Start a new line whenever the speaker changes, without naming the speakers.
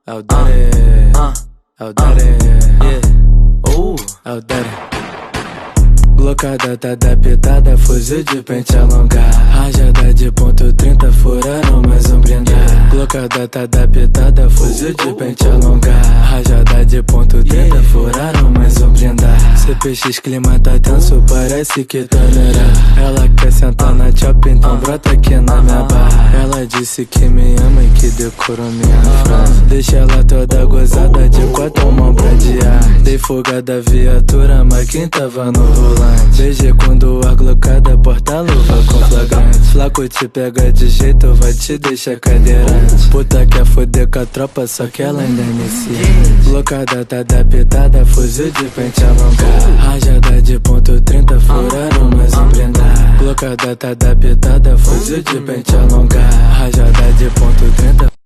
É o Daddy, é o Daddy, é o Daddy. Blocada, tá adaptada, fuzil de pente alongar. Rajada de ponto 30, furaram mais um blindar. Blocada, tá adaptada, fuzil de pente alongar. Rajada de ponto 30, furaram mais um blindar. CPX, clima tá tenso, parece que tá neira. Ela quer sentar na chop, então brota aqui na minha barra. Ela disse que me ama e que decorou minha frase. Deixa ela toda gozada de quatro mãos pra adiar. Dei fuga da viatura, mas quem tava no volante. Desde quando a glocada porta-luva com flagrante. Flaco te pega de jeito, vai te deixar cadeirante. Puta quer foder com a tropa, só que ela ainda é iniciante. Blocada tá adaptada, fuzil de pente alongar. Rajada de ponto 30, furaram mais um blindar. Blocada tá adaptada, fuzil de pente alongar. Rajada de ponto 30.